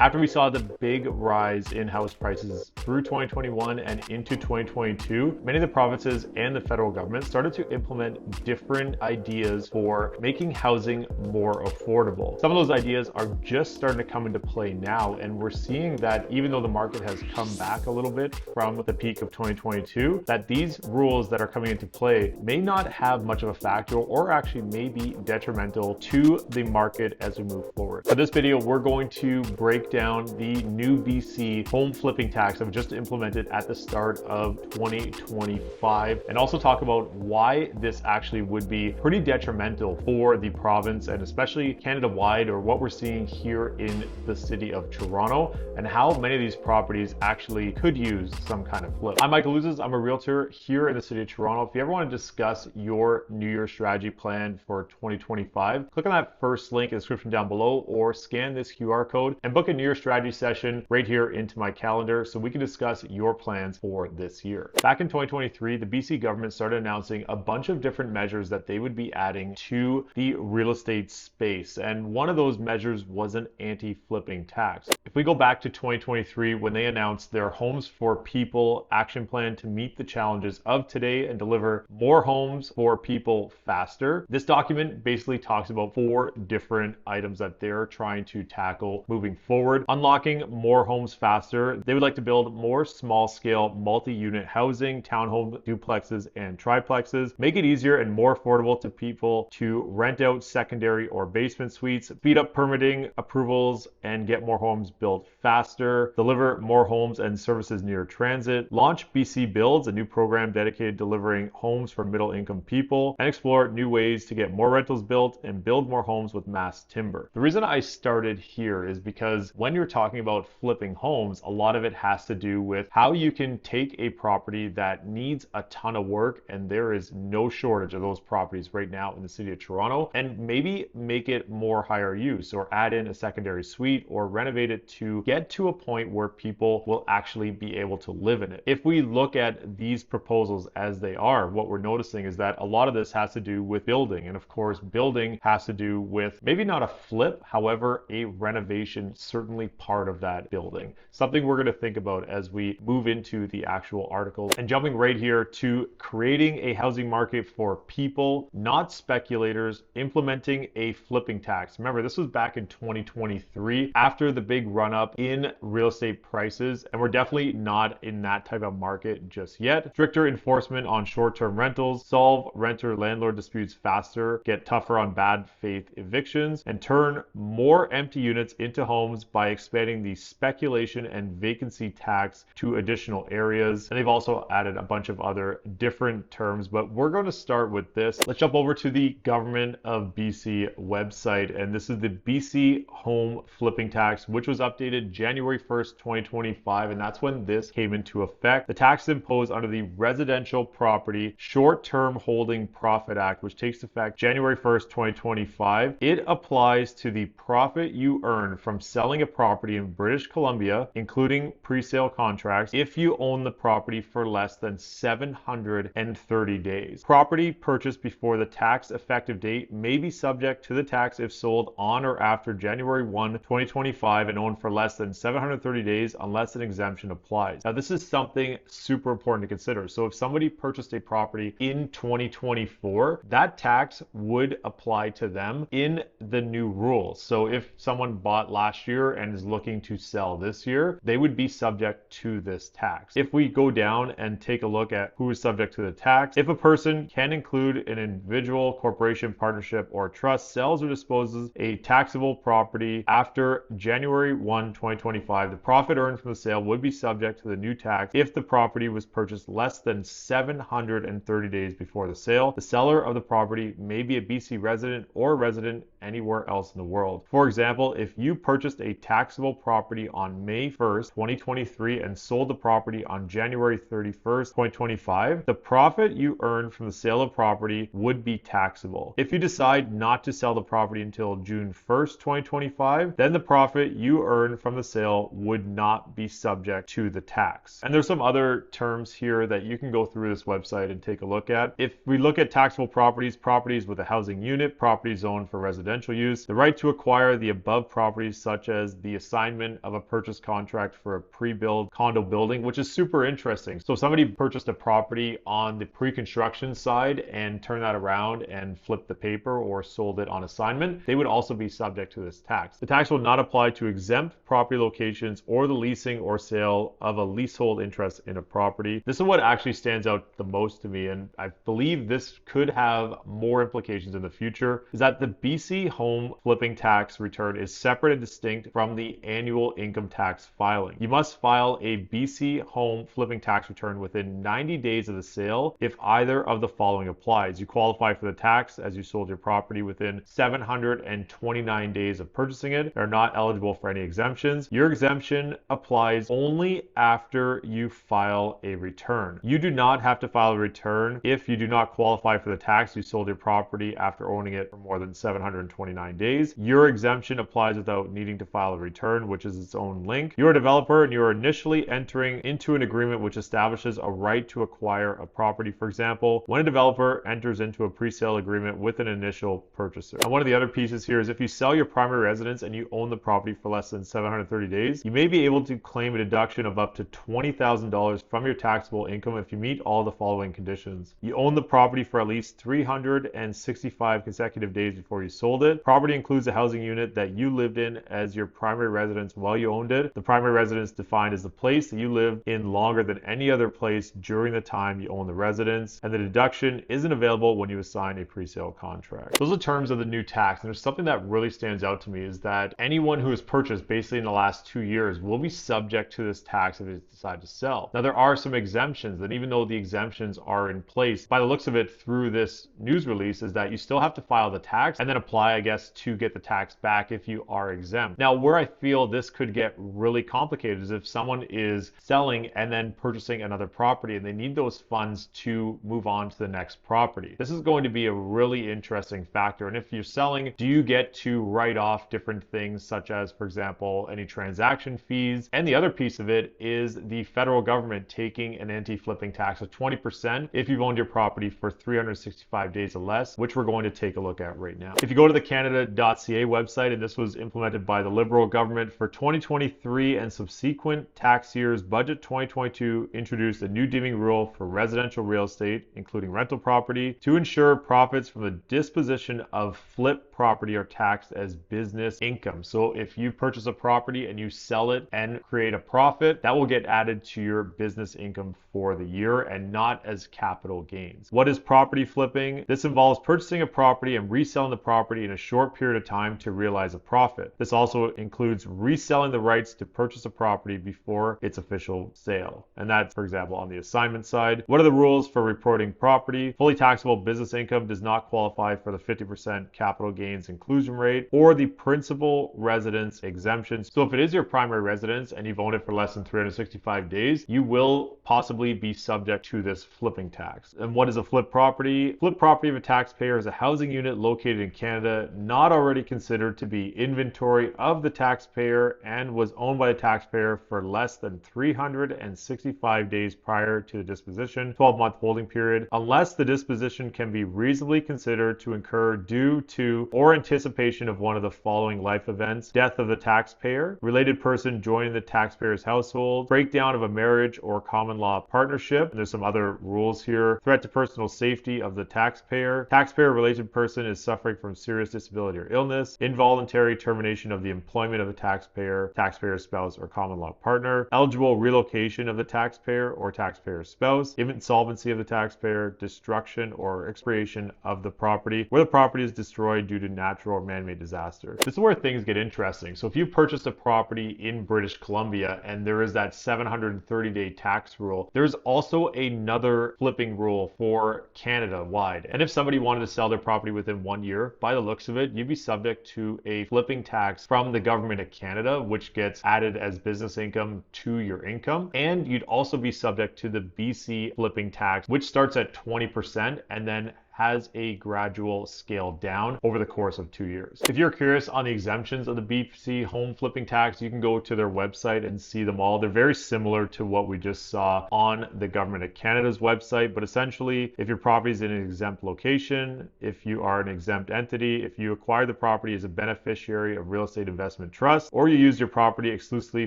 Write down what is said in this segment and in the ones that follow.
After we saw the big rise in house prices through 2021 and into 2022, many of the provinces and the federal government started to implement different ideas for making housing more affordable. Some of those ideas are just starting to come into play now, and we're seeing that even though the market has come back a little bit from the peak of 2022, that these rules that are coming into play may not have much of a factor or actually may be detrimental to the market as we move forward. For this video, we're going to break down the new BC home flipping tax that was just implemented at the start of 2025, and also talk about why this actually would be pretty detrimental for the province and especially Canada-wide, or what we're seeing here in the city of Toronto, and how many of these properties actually could use some kind of flip. I'm Michael Ouzas. I'm a realtor here in the city of Toronto. If you ever want to discuss your New Year strategy plan for 2025, click on that first link in the description down below, or scan this QR code and book a New Year strategy session right here into my calendar so we can discuss your plans for this year. Back in 2023, the BC government started announcing a bunch of different measures that they would be adding to the real estate space, and one of those measures was an anti-flipping tax. If we go back to 2023, when they announced their Homes for People action plan to meet the challenges of today and deliver more homes for people faster, this document basically talks about 4 different items that they're trying to tackle moving forward. Unlocking more homes faster. They would like to build more small-scale multi-unit housing, townhome duplexes and triplexes, make it easier and more affordable to people to rent out secondary or basement suites, speed up permitting approvals and get more homes built faster, deliver more homes and services near transit, launch BC Builds, a new program dedicated to delivering homes for middle-income people, and explore new ways to get more rentals built and build more homes with mass timber. The reason I started here is because when you're talking about flipping homes, a lot of it has to do with how you can take a property that needs a ton of work, and there is no shortage of those properties right now in the city of Toronto, and maybe make it more higher use, or add in a secondary suite, or renovate it to get to a point where people will actually be able to live in it. If we look at these proposals as they are, what we're noticing is that a lot of this has to do with building, and of course building has to do with maybe not a flip, however a renovation, certainly part of that building. Something we're going to think about as we move into the actual article. And jumping right here to creating a housing market for people, not speculators, implementing a flipping tax. Remember, this was back in 2023 after the big run up in real estate prices, and we're definitely not in that type of market just yet. Stricter enforcement on short-term rentals, solve renter-landlord disputes faster, get tougher on bad faith evictions, and turn more empty units into homes by expanding the speculation and vacancy tax to additional areas. And they've also added a bunch of other different terms, but we're going to start with this. Let's jump over to the Government of BC website, and this is the BC Home Flipping Tax, which was updated January 1st, 2025, and that's when this came into effect. The tax is imposed under the Residential Property Short-Term Holding Profit Act, which takes effect January 1st, 2025. It applies to the profit you earn from selling a property in British Columbia, including pre-sale contracts, if you own the property for less than 730 days. Property purchased before the tax effective date may be subject to the tax if sold on or after January 1, 2025 and owned for less than 730 days unless an exemption applies. Now, this is something super important to consider. So if somebody purchased a property in 2024, that tax would apply to them in the new rules. So if someone bought last year and is looking to sell this year, they would be subject to this tax. If we go down and take a look at who is subject to the tax, if a person can include an individual, corporation, partnership, or trust, sells or disposes a taxable property after January 1, 2025, the profit earned from the sale would be subject to the new tax if the property was purchased less than 730 days before the sale. The seller of the property may be a BC resident or resident anywhere else in the world. For example, if you purchased a taxable property on May 1st, 2023 and sold the property on January 31st, 2025, the profit you earned from the sale of property would be taxable. If you decide not to sell the property until June 1st, 2025, then the profit you earn from the sale would not be subject to the tax. And there's some other terms here that you can go through this website and take a look at. If we look at taxable properties, properties with a housing unit, property zoned for residential residential use, the right to acquire the above properties such as the assignment of a purchase contract for a pre-built condo building, which is super interesting. So if somebody purchased a property on the pre-construction side and turned that around and flipped the paper or sold it on assignment, they would also be subject to this tax. The tax will not apply to exempt property locations or the leasing or sale of a leasehold interest in a property. This is what actually stands out the most to me, and I believe this could have more implications in the future, is that the BC home flipping tax return is separate and distinct from the annual income tax filing. You must file a BC home flipping tax return within 90 days of the sale if either of the following applies. You qualify for the tax as you sold your property within 729 days of purchasing it. They're not eligible for any exemptions. Your exemption applies only after you file a return. You do not have to file a return if you do not qualify for the tax. You sold your property after owning it for more than 729 days. Your exemption applies without needing to file a return, which is its own link. You're a developer and you're initially entering into an agreement which establishes a right to acquire a property. For example, when a developer enters into a pre-sale agreement with an initial purchaser. And one of the other pieces here is if you sell your primary residence and you own the property for less than 730 days, you may be able to claim a deduction of up to $20,000 from your taxable income if you meet all the following conditions. You own the property for at least 365 consecutive days before you sold it. Property includes a housing unit that you lived in as your primary residence while you owned it. The primary residence defined as the place that you lived in longer than any other place during the time you own the residence, and the deduction isn't available when you assign a pre-sale contract. Those are terms of the new tax, and there's something that really stands out to me is that anyone who has purchased basically in the last 2 years will be subject to this tax if they decide to sell. Now there are some exemptions, and even though the exemptions are in place, by the looks of it through this news release, is that you still have to file the tax and then apply, I guess, to get the tax back if you are exempt. Now where I feel this could get really complicated is if someone is selling and then purchasing another property and they need those funds to move on to the next property. This is going to be a really interesting factor. And if you're selling, do you get to write off different things such as, for example, any transaction fees? And the other piece of it is the federal government taking an anti-flipping tax of 20% if you've owned your property for 365 days or less, which we're going to take a look at right now. If you go to the Canada.ca website, and this was implemented by the Liberal government for 2023 and subsequent tax years, Budget 2022 introduced a new deeming rule for residential real estate, including rental property, to ensure profits from the disposition of flip property are taxed as business income. So if you purchase a property and you sell it and create a profit, that will get added to your business income for the year and not as capital gains. What is property flipping? This involves purchasing a property and reselling the property in a short period of time to realize a profit. This also includes reselling the rights to purchase a property before its official sale. And that's, for example, on the assignment side. What are the rules for reporting property? Fully taxable business income does not qualify for the 50% capital gains inclusion rate or the principal residence exemption. So if it is your primary residence and you've owned it for less than 365 days, you will possibly be subject to this flipping tax. And what is a flip property? Flip property of a taxpayer is a housing unit located in Canada not already considered to be inventory of the taxpayer and was owned by the taxpayer for less than 365 days prior to the disposition, 12-month holding period, unless the disposition can be reasonably considered to incur due to or anticipation of one of the following life events: death of the taxpayer, related person joining the taxpayer's household, breakdown of a marriage or common law partnership, and there's some other rules here, threat to personal safety of the taxpayer, taxpayer related person is suffering from serious disability or illness, involuntary termination of the employment of the taxpayer, taxpayer's spouse or common law partner, eligible relocation of the taxpayer or taxpayer's spouse, insolvency of the taxpayer, destruction or expiration of the property, where the property is destroyed due to natural or man-made disaster. This is where things get interesting. So if you purchased a property in British Columbia and there is that 730-day tax rule, there's also another flipping rule for Canada-wide. And if somebody wanted to sell their property within 1 year, by the looks of it, you'd be subject to a flipping tax from the government of Canada, which gets added as business income to your income. And you'd also be subject to the BC flipping tax, which starts at 20% and then has a gradual scale down over the course of 2 years. If you're curious on the exemptions of the BC home flipping tax, you can go to their website and see them all. They're very similar to what we just saw on the Government of Canada's website, but essentially, if your property is in an exempt location, if you are an exempt entity, if you acquire the property as a beneficiary of real estate investment trust, or you use your property exclusively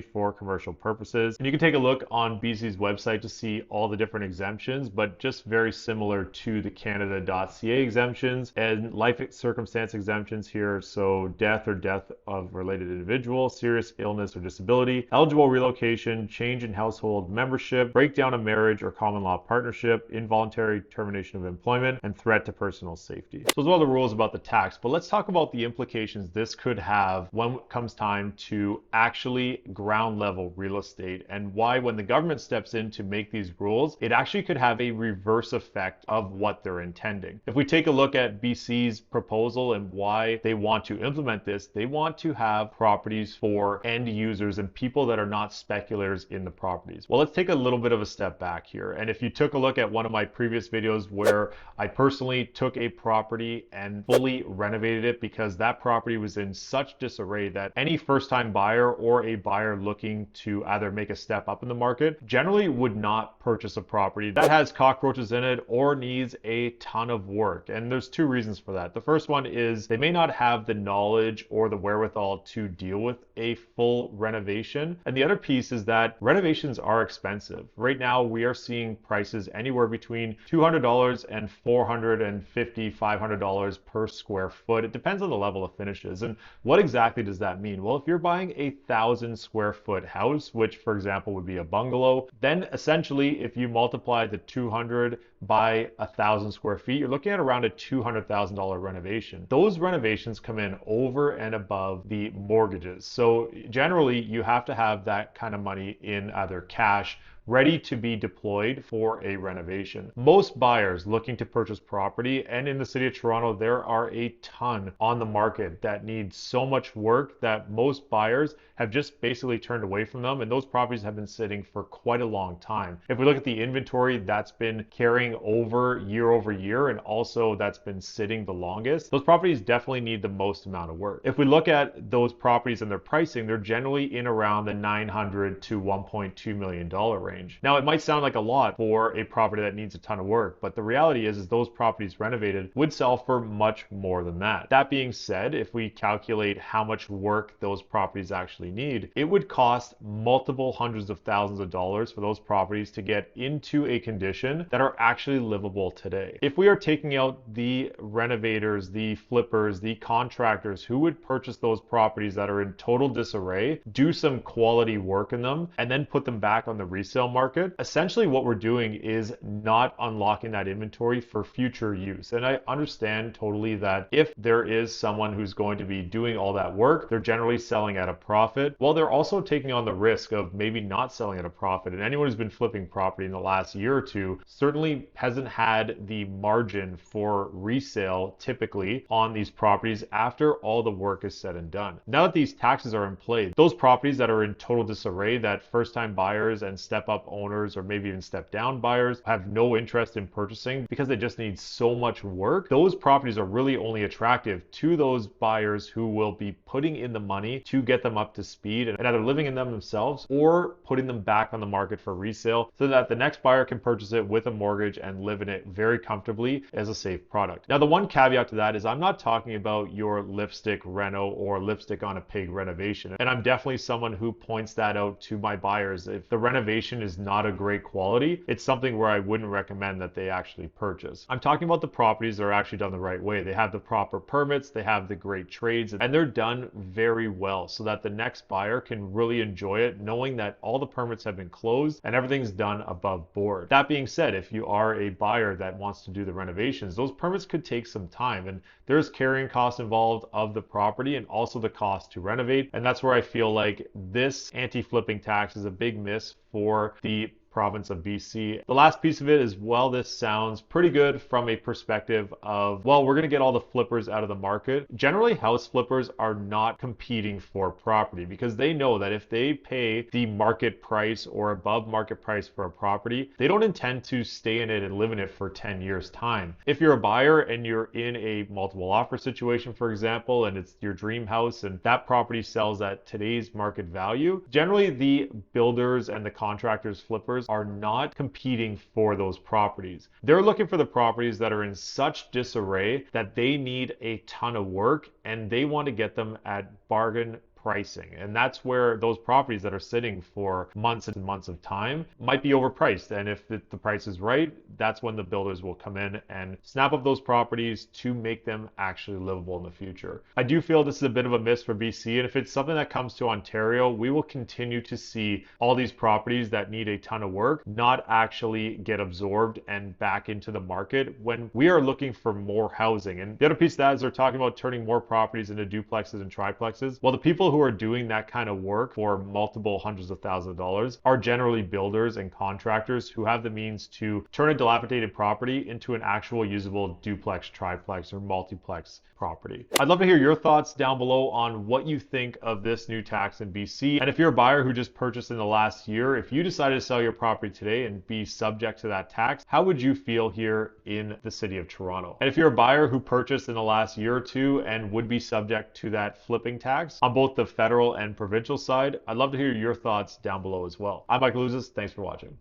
for commercial purposes. And you can take a look on BC's website to see all the different exemptions, but just very similar to the Canada.ca exemptions and life circumstance exemptions here. So death or death of related individual, serious illness or disability, eligible relocation, change in household membership, breakdown of marriage or common law partnership, involuntary termination of employment, and threat to personal safety. So those are all the rules about the tax, but let's talk about the implications this could have when it comes time to actually ground level real estate, and why when the government steps in to make these rules, it actually could have a reverse effect of what they're intending. If we take a look at BC's proposal and why they want to implement this, they want to have properties for end users and people that are not speculators in the properties. Well, let's take a little bit of a step back here. And if you took a look at one of my previous videos where I personally took a property and fully renovated it because that property was in such disarray that any first-time buyer or a buyer looking to either make a step up in the market generally would not purchase a property that has cockroaches in it or needs a ton of work. And there's two reasons for that. The first one is they may not have the knowledge or the wherewithal to deal with a full renovation. And the other piece is that renovations are expensive. Right now, we are seeing prices anywhere between $200 and $450, $500 per square foot. It depends on the level of finishes. And what exactly does that mean? Well, if you're buying a 1,000 square foot house, which for example would be a bungalow, then essentially if you multiply the 200 by 1,000 square feet, you're looking at around a $200,000 renovation. Those renovations come in over and above the mortgages. So generally you have to have that kind of money in either cash ready to be deployed for a renovation. Most buyers looking to purchase property, and in the city of Toronto, there are a ton on the market that need so much work that most buyers have just basically turned away from them, and those properties have been sitting for quite a long time. If we look at the inventory that's been carrying over year, and also that's been sitting the longest, those properties definitely need the most amount of work. If we look at those properties and their pricing, they're generally in around the $900 to $1.2 million range. Now, it might sound like a lot for a property that needs a ton of work, but the reality is those properties renovated would sell for much more than that. That being said, if we calculate how much work those properties actually need, it would cost multiple hundreds of thousands of dollars for those properties to get into a condition that are actually livable today. If we are taking out the renovators, the flippers, the contractors who would purchase those properties that are in total disarray, do some quality work in them, and then put them back on the resale market, essentially what we're doing is not unlocking that inventory for future use. And I understand totally that if there is someone who's going to be doing all that work, they're generally selling at a profit. Well, they're also taking on the risk of maybe not selling at a profit. And anyone who's been flipping property in the last year or two certainly hasn't had the margin for resale typically on these properties after all the work is said and done. Now that these taxes are in play, those properties that are in total disarray that first-time buyers and step-up owners or maybe even step-down buyers have no interest in purchasing because they just need so much work, those properties are really only attractive to those buyers who will be putting in the money to get them up to speed and either living in them themselves or putting them back on the market for resale so that the next buyer can purchase it with a mortgage and live in it very comfortably as a safe product. Now, the one caveat to that is I'm not talking about your lipstick reno or lipstick on a pig renovation. And I'm definitely someone who points that out to my buyers. If the renovation is not a great quality, it's something where I wouldn't recommend that they actually purchase. I'm talking about the properties that are actually done the right way. They have the proper permits, they have the great trades, and they're done very well so that the next buyer can really enjoy it knowing that all the permits have been closed and everything's done above board. That being said, if you are a buyer that wants to do the renovations, those permits could take some time, and there's carrying costs involved of the property and also the cost to renovate. And that's where I feel like this anti-flipping tax is a big miss for the province of BC. The last piece of it is, well, this sounds pretty good from a perspective of, well, we're going to get all the flippers out of the market. Generally, house flippers are not competing for property because they know that if they pay the market price or above market price for a property, they don't intend to stay in it and live in it for 10 years time. If you're a buyer and you're in a multiple offer situation, for example, and it's your dream house and that property sells at today's market value, generally the builders and the contractors, flippers are not competing for those properties. They're looking for the properties that are in such disarray that they need a ton of work and they want to get them at bargain pricing. And that's where those properties that are sitting for months and months of time might be overpriced. And if the price is right, that's when the builders will come in and snap up those properties to make them actually livable in the future. I do feel this is a bit of a miss for BC. And if it's something that comes to Ontario, we will continue to see all these properties that need a ton of work not actually get absorbed and back into the market when we are looking for more housing. And the other piece of that is they're talking about turning more properties into duplexes and triplexes. Well, the people who are doing that kind of work for multiple hundreds of thousands of dollars are generally builders and contractors who have the means to turn a dilapidated property into an actual usable duplex, triplex, or multiplex property. I'd love to hear your thoughts down below on what you think of this new tax in BC. And if you're a buyer who just purchased in the last year, if you decided to sell your property today and be subject to that tax, how would you feel here in the city of Toronto? And if you're a buyer who purchased in the last year or two and would be subject to that flipping tax on both the federal and provincial side, I'd love to hear your thoughts down below as well. I'm Michael Ouzas. Thanks for watching.